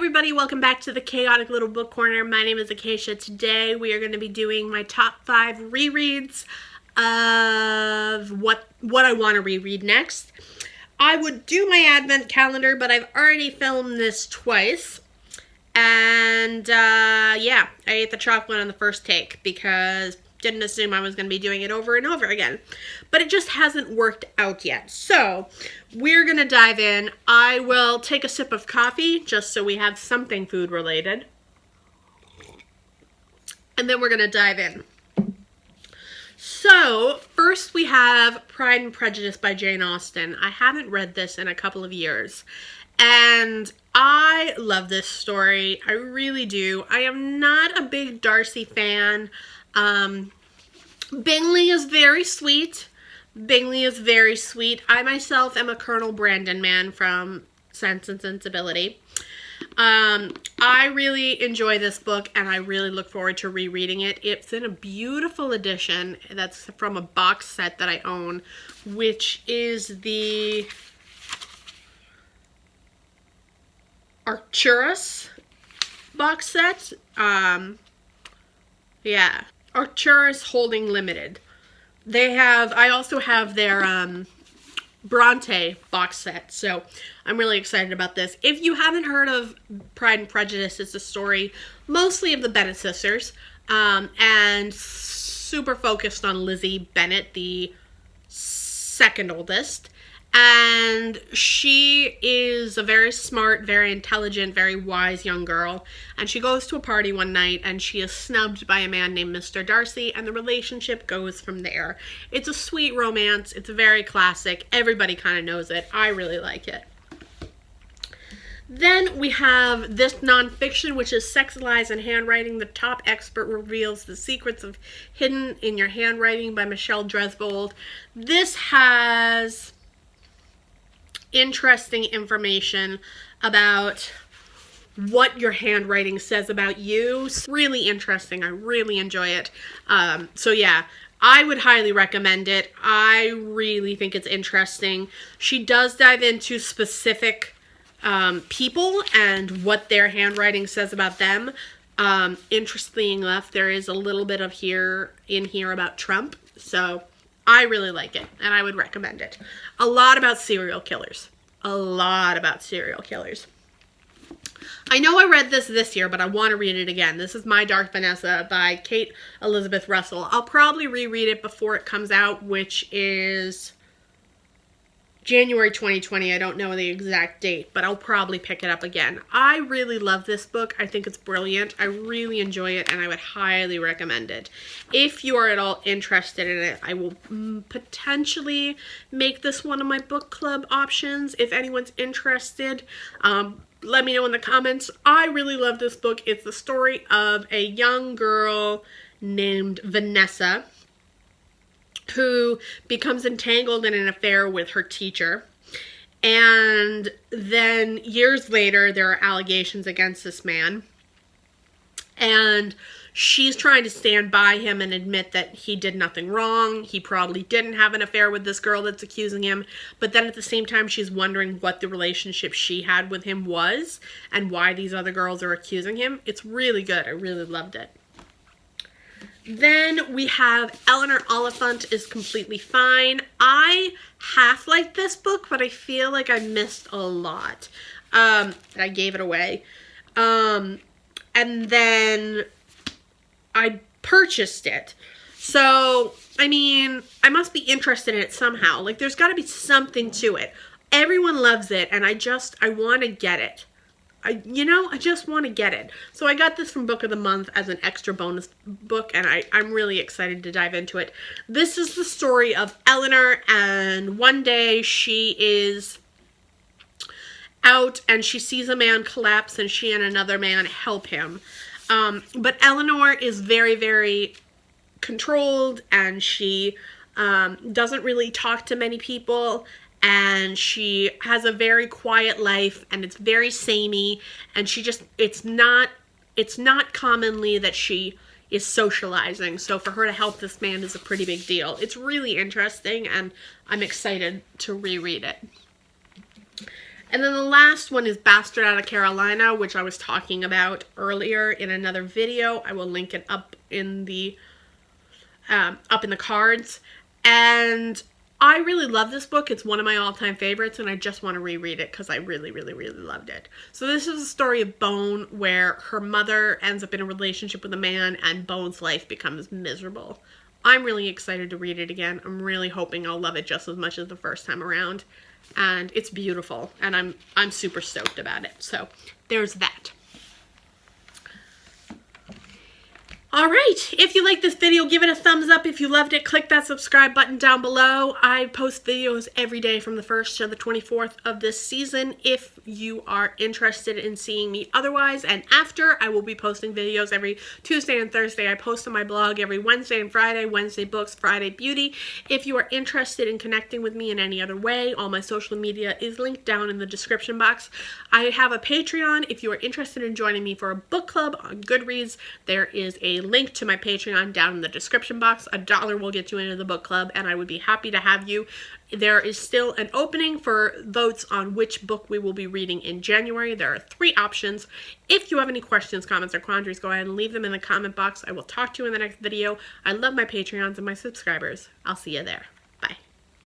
everybody, welcome back to the Chaotic Little Book Corner. My name is Acacia. Today we are going to be doing my top 5 rereads of what I want to reread next. I would do my advent calendar, but I've already filmed this twice. And yeah, I ate the chocolate on the first take because didn't assume I was going to be doing it over and over again. But it just hasn't worked out yet. So we're going to dive in. I will take a sip of coffee just so we have something food related. And then we're going to dive in. So first we have Pride and Prejudice by Jane Austen. I haven't read this in a couple of years. And I love this story. I really do. I am not a big Darcy fan. Bingley is very sweet. I myself am a Colonel Brandon man from Sense and Sensibility. I really enjoy this book and I really look forward to rereading it. It's in a beautiful edition that's from a box set that I own, which is the Arcturus box set. Yeah. Arcturus Holding Limited. I also have their Bronte box set, so I'm really excited about this. If you haven't heard of Pride and Prejudice, it's a story mostly of the Bennet sisters, and super focused on Lizzie Bennet, the second oldest. And she is a very smart, very intelligent, very wise young girl. And she goes to a party one night and she is snubbed by a man named Mr. Darcy, and the relationship goes from there. It's a sweet romance. It's very classic. Everybody kind of knows it. I really like it. Then we have this nonfiction, which is Sex, Lies, and Handwriting. The Top Expert Reveals the Secrets of Hidden in Your Handwriting by Michelle Dresbold. This has interesting information about what your handwriting says about you. It's really interesting. I really enjoy it. So yeah, I would highly recommend it. I really think it's interesting. She does dive into specific people and what their handwriting says about them. Interestingly enough, there is a little bit of in here about Trump. So I really like it, and I would recommend it. A lot about serial killers. I know I read this year, but I want to read it again. This is My Dark Vanessa by Kate Elizabeth Russell. I'll probably reread it before it comes out, which is January 2020. I don't know the exact date, but I'll probably pick it up again. I really love this book. I think it's brilliant. I really enjoy it, and I would highly recommend it. If you are at all interested in it, I will potentially make this one of my book club options. If anyone's interested, let me know in the comments. I really love this book. It's the story of a young girl named Vanessa who becomes entangled in an affair with her teacher. And then years later, there are allegations against this man. And she's trying to stand by him and admit that he did nothing wrong. He probably didn't have an affair with this girl that's accusing him. But then at the same time, she's wondering what the relationship she had with him was and why these other girls are accusing him. It's really good. I really loved it. Then we have Eleanor Oliphant is Completely Fine. I half liked this book, but I feel like I missed a lot. I gave it away. And then I purchased it. So, I mean, I must be interested in it somehow. Like, there's got to be something to it. Everyone loves it, and I want to get it. I just want to get it. So I got this from Book of the Month as an extra bonus book, and I'm really excited to dive into it. This is the story of Eleanor, and one day she is out and she sees a man collapse, and she and another man help him. But Eleanor is very, very controlled, and she doesn't really talk to many people. And she has a very quiet life, and it's very samey, and it's not commonly that she is socializing, so for her to help this man is a pretty big deal. It's really interesting, and I'm excited to reread it. And then the last one is Bastard Out of Carolina, which I was talking about earlier in another video. I will link it up in the cards. And I really love this book. It's one of my all-time favorites, and I just want to reread it because I really, really, really loved it. So this is a story of Bone, where her mother ends up in a relationship with a man, and Bone's life becomes miserable. I'm really excited to read it again. I'm really hoping I'll love it just as much as the first time around. And it's beautiful, and I'm super stoked about it. So there's that. Alright, if you like this video, give it a thumbs up. If you loved it, click that subscribe button down below. I post videos every day from the 1st to the 24th of this season. If you are interested in seeing me otherwise and after, I will be posting videos every Tuesday and Thursday. I post on my blog every Wednesday and Friday, Wednesday books, Friday beauty. If you are interested in connecting with me in any other way, all my social media is linked down in the description box. I have a Patreon. If you are interested in joining me for a book club on Goodreads, there is a link to my Patreon down in the description box. $1 will get you into the book club, and I would be happy to have you. There is still an opening for votes on which book we will be reading in January. There are 3 options. If you have any questions, comments, or quandaries, go ahead and leave them in the comment box. I will talk to you in the next video. I love my Patreons and my subscribers. I'll see you there.